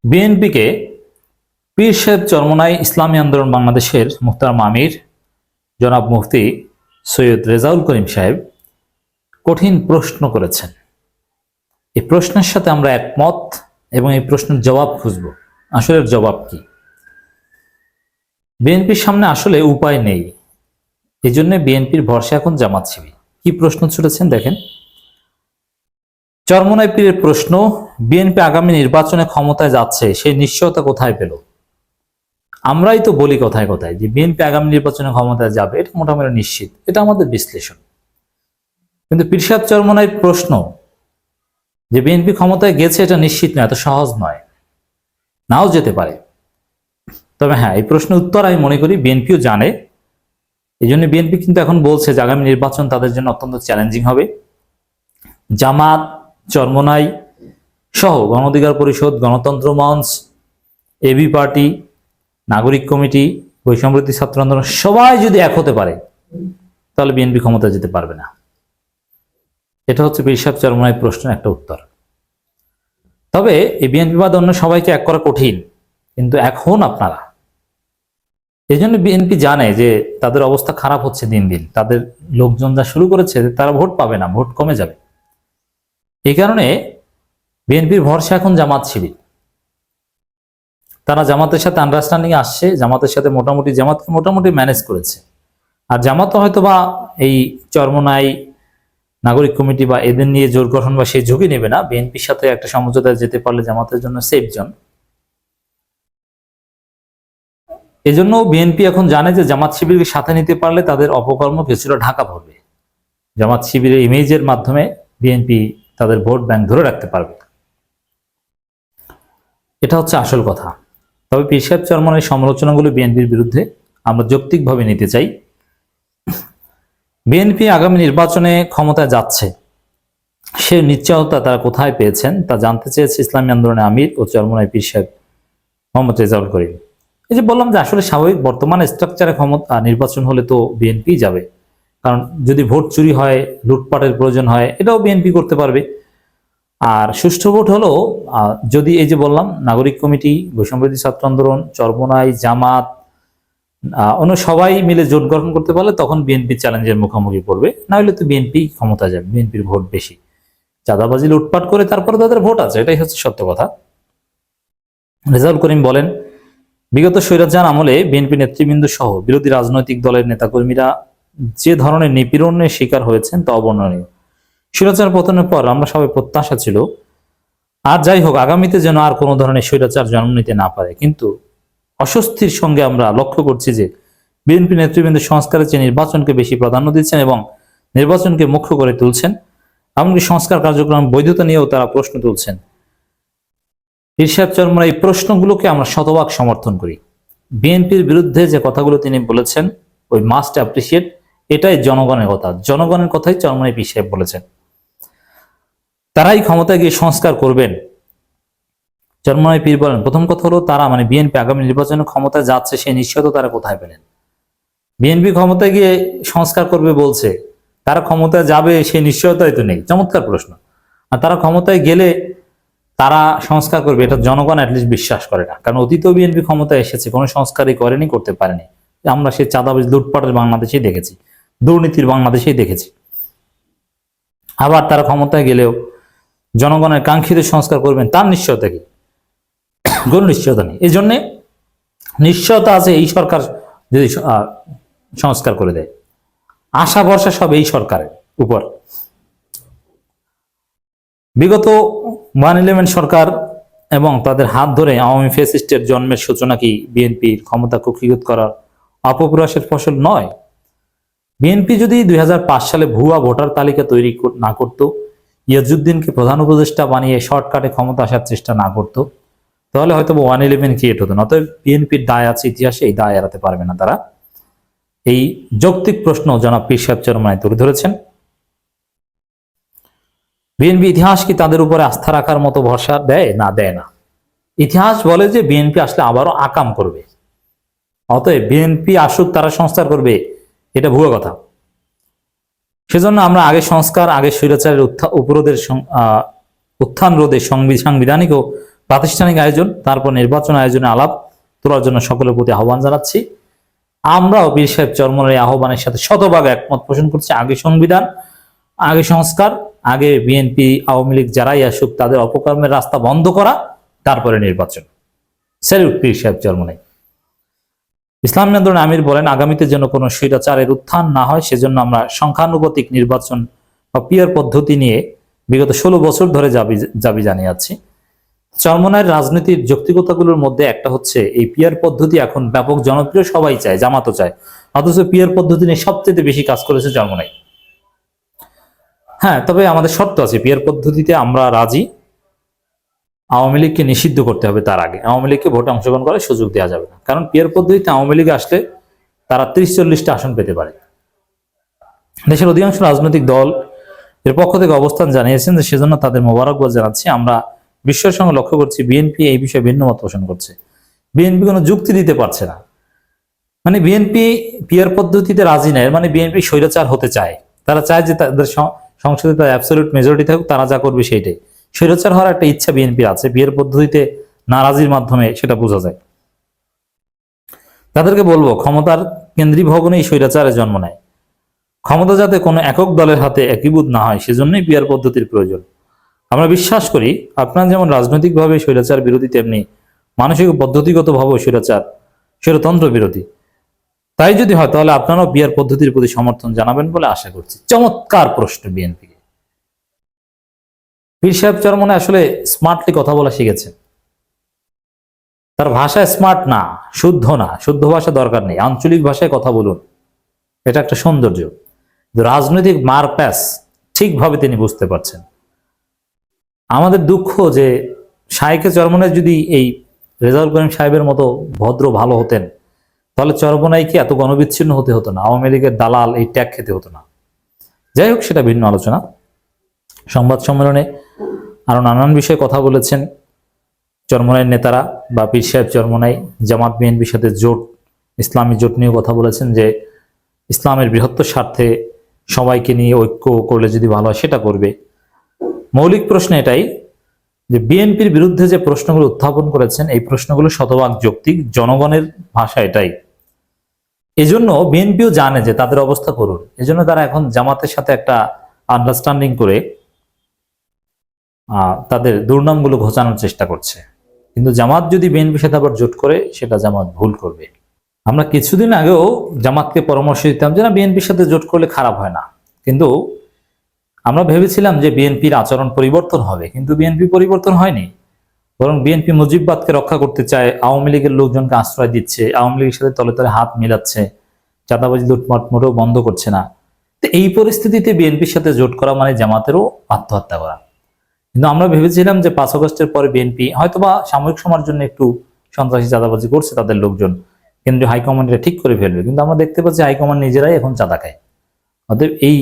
বিএনপিকে পীর সাহেব চরমোনাই ইসলামী আন্দোলন বাংলাদেশের মুহতারাম আমির জনাব মুফতি সৈয়দ রেজাউল করিম সাহেব কঠিন প্রশ্ন করেছেন। এই প্রশ্নের সাথে আমরা একমত এবং এই প্রশ্নের জবাব খুঁজব। আসলে জবাব কি? বিএনপির সামনে আসলে উপায় নেই, এই জন্য বিএনপির ভরসা এখন জামাত শিবির। কি প্রশ্ন ছুটেছেন দেখেন। চরমোনাই পীরের প্রশ্ন, বিএনপি আগামী নির্বাচনে ক্ষমতায় যাচ্ছে সেই নিশ্চয়তা কোথায় পেল? আমরাই তো বলি কথায় কথায় যে বিএনপি আগামী নির্বাচনে ক্ষমতায় যাবে, এটা মোটামুটি নিশ্চিত, এটা আমাদের বিশ্লেষণ। কিন্তু পীর সাহেব চরমোনাইর প্রশ্ন যে বিএনপি ক্ষমতায় গেছে এটা নিশ্চিত নয়, এত সহজ নয়, নাও যেতে পারে। তবে হ্যাঁ, এই প্রশ্নের উত্তর আমি মনে করি বিএনপিও জানে। এই জন্য বিএনপি কিন্তু এখন বলছে যে আগামী নির্বাচন তাদের জন্য অত্যন্ত চ্যালেঞ্জিং হবে। জামাত, চরমোনাই সহ গণ অধিকার পরিষদ, গণতন্ত্র মঞ্চ, এবি পার্টি, নাগরিক কমিটি, বৈষম্যবিরোধী ছাত্র আন্দোলন সবাই যদি এক হতে পারে তাহলে বিএনপি ক্ষমতায় যেতে পারবে না। এটা হচ্ছে পীর সাহেব চরমোনাই প্রশ্নের একটা উত্তর। তবে এই বিএনপি বাদ অন্য সবাইকে এক করা কঠিন, কিন্তু এক হন আপনারা। এই জন্য বিএনপি জানে যে তাদের অবস্থা খারাপ হচ্ছে দিন দিন, তাদের লোকজন যা শুরু করেছে তারা ভোট পাবে না, ভোট কমে যাবে। এই কারণে বিএনপির ভরসা এখন জামাত শিবির। তারা জামাতের সাথে আন্ডারস্ট্যান্ডিং আসছে, জামাতের সাথে জামাতকে মোটামুটি ম্যানেজ করেছে। আর জামাত হয়তো বা এই চরমোনাই, নাগরিক কমিটি বা এদের নিয়ে জোর গঠন বা সেই ঝুঁকি নেবে না। বিএনপির সাথে একটা সমঝোতায় যেতে পারলে জামাতের জন্য সেফ জোন। এই জন্য বিএনপি এখন জানে যে জামাত শিবিরকে সাথে নিতে পারলে তাদের অপকর্ম কিছুটা ঢাকা পড়বে। জামাত শিবিরের ইমেজের মাধ্যমে বিএনপি তাদের ভোট ব্যাংক ধরে রাখতে পারবে। এটা হচ্ছে আসল কথা। তবে পীর সাহেব চরমোনাই সমালোচনাগুলো বিএনপির বিরুদ্ধে আমরা যৌক্তিকভাবে নিতে চাই। বিএনপি আগামী নির্বাচনে ক্ষমতায় যাচ্ছে সে নিশ্চয়তা তারা কোথায় পেয়েছেন তা জানতে চেয়েছে ইসলামী আন্দোলনের আমির ও চরমোনাই পীর সাহেব মোহাম্মদ রেজাউল করিম। এই যে বললাম যে আসলে স্বাভাবিক বর্তমান স্ট্রাকচারে ক্ষমতা নির্বাচন হলে তো বিএনপি যাবে, কারণ যদি ভোট চুরি হয়, লুটপাটের প্রয়োজন হয়, এটাও বিএনপি করতে পারবে। আর সুষ্ঠু ভোট হলো যদি এই যে বললাম নাগরিক কমিটি, বৈষম্যবিরোধী ছাত্র আন্দোলন, চরমোনাই, জামাত, অন্য সবাই মিলে জোট গঠন করতে পারলে তখন বিএনপি চ্যালেঞ্জের মুখোমুখি পড়বে। না হলে তো বিএনপি ক্ষমতা যাবে, বিএনপির ভোট বেশি। চাঁদাবাজি লুটপাট করে তারপরে তাদের ভোট আছে, এটাই হচ্ছে সত্য কথা। রেজাউল করিম বলেন, বিগত স্বৈরাচার আমলে বিএনপি নেতৃবৃন্দ সহ বিরোধী রাজনৈতিক দলের নেতাকর্মীরা যে ধরনের নিপীড়নের শিকার হয়েছেন তা অবর্ণনীয়। স্বৈরাচার পতনের পর আমরা সবাই প্রত্যাশা ছিল আর যাই হোক আগামীতে যেন আর কোনো ধরনের স্বৈরাচার জন্ম নিতে না পারে। কিন্তু অস্বস্তির সঙ্গে আমরা লক্ষ্য করছি যে বিএনপি নেতৃবৃন্দ সংস্কারের চেয়ে নির্বাচনকে বেশি প্রাধান্য দিচ্ছেন এবং নির্বাচনকে মুখ্য করে তুলছেন। এমনকি সংস্কার কার্যক্রম বৈধতা নিয়েও তারা প্রশ্ন তুলছেন। পীর সাহেব চরমোনাই এই প্রশ্নগুলোকে আমরা শতভাগ সমর্থন করি। বিএনপির বিরুদ্ধে যে কথাগুলো তিনি বলেছেন ওই মাস্ট অ্যাপ্রিসিয়েট, এটাই জনগণের কথা। জনগণের কথাই চরমোনাই পীর সাহেব বলেছেন। তারাই ক্ষমতায় গিয়ে সংস্কার করবেন। চরমোনাই পীর বলেন, প্রথম কথা হলো তারা মানে বিএনপি আগামী নির্বাচনে ক্ষমতায় যাচ্ছে সেই নিশ্চয়তা তারা কোথায় পেলেন? বিএনপি ক্ষমতায় গিয়ে সংস্কার করবে বলছে, তারা ক্ষমতায় যাবে সেই নিশ্চয়তাই তো নেই। চমৎকার প্রশ্ন। আর তারা ক্ষমতায় গেলে তারা সংস্কার করবে এটা জনগণ অ্যাটলিস্ট বিশ্বাস করে না, কারণ অতীতেও বিএনপি ক্ষমতায় এসেছে, কোনো সংস্কারই করেনি, করতে পারেনি। আমরা সেই চাঁদাবাজ লুটপাটের বাংলাদেশেই দেখেছি, দুর্নীতির বাংলাদেশেই দেখেছি। আবার তারা ক্ষমতায় গেলেও জনগণের কাঙ্ক্ষিত সংস্কার করবেন তার নিশ্চয়তা কি? কোনো নিশ্চয়তা নেই। এই জন্যে নিশ্চয়তা আছে এই সরকার যদি সংস্কার করে দেয়, আশা ভরসা সব এই সরকারের উপর। বিগত 1-11 সরকার এবং তাদের হাত ধরে আওয়ামী ফ্যাসিস্টের জন্মের সূচনা কি বিএনপির ক্ষমতা কক্ষিগত করার অপপ্রয়াসের ফসল নয়? বিএনপি যদি 2005 সালে ভুয়া ভোটার তালিকা তৈরি না করত, ইয়াজউদ্দিনকে প্রধান উপদেষ্টা বানিয়ে শর্টকাটে ক্ষমতা আসার চেষ্টা না করত, তাহলে হয়তো 1-11 ক্রিয়েট হতো না। অতএব বিএনপির দায় আছে ইতিহাসে, এই দায় এড়াতে পারবে না তারা। এই যৌক্তিক প্রশ্ন জনাব পীর সাহেব চরমোনাই তুলে ধরেছেন। বিএনপি ইতিহাস কি তাদের উপরে আস্থা রাখার মতো ভরসা দেয়? না, দেয় না। ইতিহাস বলে যে বিএনপি আসলে আবারও আকাম করবে, অতএব বিএনপি আসুক তারা সংস্কার করবে, এটা ভুয়া কথা। সেজন্য আমরা আগে সংস্কার, আগে স্বৈরাচারের উপরোধের উত্থান রোধে সাংবিধানিক ও প্রাতিষ্ঠানিক আয়োজন, তারপর নির্বাচন আয়োজনে আলাপ তোলার জন্য সকলের প্রতি আহ্বান জানাচ্ছি। আমরাও পীর সাহেব চরমনের এই আহ্বানের সাথে শতভাগ একমত পোষণ করছি। আগে সংবিধান, আগে সংস্কার, আগে বিএনপি আওয়ামী লীগ যারাই আসুক তাদের অপকর্মের রাস্তা বন্ধ করা, তারপরে নির্বাচন। স্যালুট পীর সাহেব চরমনাই। ইসলামী আন্দোলন আমির বলেন, আগামীতে যেন কোনো স্বৈরাচারের উত্থান না হয় সেজন্য আমরা সংখ্যানুপাতিক নির্বাচন বা পিয়ার পদ্ধতি নিয়ে বিগত 16 বছর ধরে দাবি জানিয়ে যাচ্ছি। চরমনাইয়ের রাজনীতির যৌক্তিকতাগুলোর মধ্যে একটা হচ্ছে এই পিয়ার পদ্ধতি এখন ব্যাপক জনপ্রিয়, সবাই চায়, জামাতও চায়, অথচ পিয়ার পদ্ধতি নিয়ে সবচেয়ে বেশি কাজ করেছে চরমনাই। হ্যাঁ, তবে আমাদের শর্ত আছে, পিয়ার পদ্ধতিতে আমরা রাজি, আওয়ামী লীগকে নিষিদ্ধ করতে হবে, তার আগে আওয়ামী লীগকে ভোটে অংশগ্রহণ করার সুযোগ দেওয়া যাবে না। কারণ পিয়ার পদ্ধতিতে আওয়ামী লীগ আসলে তারা 30-40টা আসন পেতে পারে। দেশের অধিকাংশ রাজনৈতিক দল এর পক্ষ থেকে অবস্থান জানিয়েছেন, যে সেজন্য তাদের মোবারকবাদ জানাচ্ছি। আমরা বিশ্বের সঙ্গে লক্ষ্য করছি বিএনপি এই বিষয়ে ভিন্ন মত পোষণ করছে। বিএনপি কোনো যুক্তি দিতে পারছে না, মানে বিএনপি পিয়ার পদ্ধতিতে রাজি নাই, মানে বিএনপি স্বৈরাচার হতে চায়। তারা চায় যে তাদের সংসদে তার অ্যাবসলিউট মেজরিটি থাকুক, তারা যা করবে সেইটাই। স্বৈরাচার হওয়ার একটা ইচ্ছা বিএনপির আছে, পিয়ার পদ্ধতিতে নারাজির মাধ্যমে সেটা বোঝা যায়। তাদেরকে বলবো, ক্ষমতার কেন্দ্রীয় ভবনেই স্বৈরাচারের জন্ম নেয়। ক্ষমতা যাতে কোনো একক দলের হাতে একীভূত না হয় সেজন্যই পিয়ার পদ্ধতির প্রয়োজন। আমরা বিশ্বাস করি আপনারা যেমন রাজনৈতিকভাবে স্বৈরাচার বিরোধী, তেমনি মানসিক ও পদ্ধতিগতভাবে স্বৈরতন্ত্র বিরোধী। তাই যদি হয় তাহলে আপনারাও পিয়ার পদ্ধতির প্রতি সমর্থন জানাবেন বলে আশা করছি। চমৎকার প্রশ্ন বিএনপিকে। পীর সাহেব চরমনাই আসলে স্মার্টলি কথা বলা শিখেছেন। তার ভাষা স্মার্ট না, শুদ্ধ না, শুদ্ধ ভাষা দরকার নেই, আঞ্চলিক ভাষায় কথা বলুন, এটা একটা সৌন্দর্য। রাজনৈতিক মারপ্যাচ ঠিকভাবে তিনি বুঝতে পারছেন। আমাদের দুঃখ যে শায়েখে চরমনাই যদি এই রেজাউল করিম সাহেবের মতো ভদ্র ভালো হতেন, তাহলে চরমনাইকে এত গণবিচ্ছিন্ন হতে হতো না, আওয়ামী লীগের দালাল এই ট্যাগ খেতে হতো না। যাই হোক, সেটা ভিন্ন আলোচনা। সংবাদ সম্মেলনে আরো নানান বিষয়ে কথা বলেছেন চরমনাইয়ের নেতারা বা পীর সাহেব চরমনাই। জামাত বিএনপির সাথে জোট, ইসলামী জোট নিয়ে কথা বলেছেন, যে ইসলামের বৃহত্তর স্বার্থে সবাইকে নিয়ে ঐক্য করলে যদি ভালো হয় সেটা করবে। মৌলিক প্রশ্ন এটাই যে বিএনপির বিরুদ্ধে যে প্রশ্নগুলো উত্থাপন করেছেন এই প্রশ্নগুলো শতভাগ যৌক্তিক, জনগণের ভাষা এটাই। এজন্য বিএনপিও জানে যে তাদের অবস্থা করুন, এজন্য তারা এখন জামাতের সাথে একটা আন্ডারস্ট্যান্ডিং করে তাদের দুর্নামগুলো ঘোচানোর চেষ্টা করছে। কিন্তু জামাত যদি বিএনপির সাথে আবার জোট করে, সেটা জামাত ভুল করবে। আমরা কিছুদিন আগেও জামাতকে পরামর্শ দিতাম যে না, বিএনপির সাথে জোট করলে খারাপ হয় না, কিন্তু আমরা ভেবেছিলাম যে বিএনপির আচরণ পরিবর্তন হবে, কিন্তু বিএনপি পরিবর্তন হয়নি। বরং বিএনপি মুজিববাদকে রক্ষা করতে চায়, আওয়ামী লীগের লোকজনকে আশ্রয় দিচ্ছে, আওয়ামী লীগের সাথে তলে তলে হাত মিলাচ্ছে, চাঁদাবাজি লুটপাট মোটেও বন্ধ করছে না। তো এই পরিস্থিতিতে বিএনপির সাথে জোট করা মানে জামাতেরও আত্মহত্যা করা। কিন্তু আমরা ভেবেছিলাম যে 5 আগস্টের পরে বিএনপি হয়তোবা সাময়িক সময়ের জন্য একটু সন্ত্রাসী চাঁদাবাজি করছে, তাদের লোকজন কেন্দ্রীয় হাইকমান্ড এটা ঠিক করে ফেলবে। কিন্তু আমরা দেখতে পাচ্ছি হাইকমান্ড নিজেরাই এখন চাঁদা খায়। অতএব এই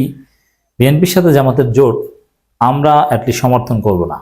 বিএনপির সাথে জামাতের জোট আমরা অ্যাটলিস্ট সমর্থন করব না।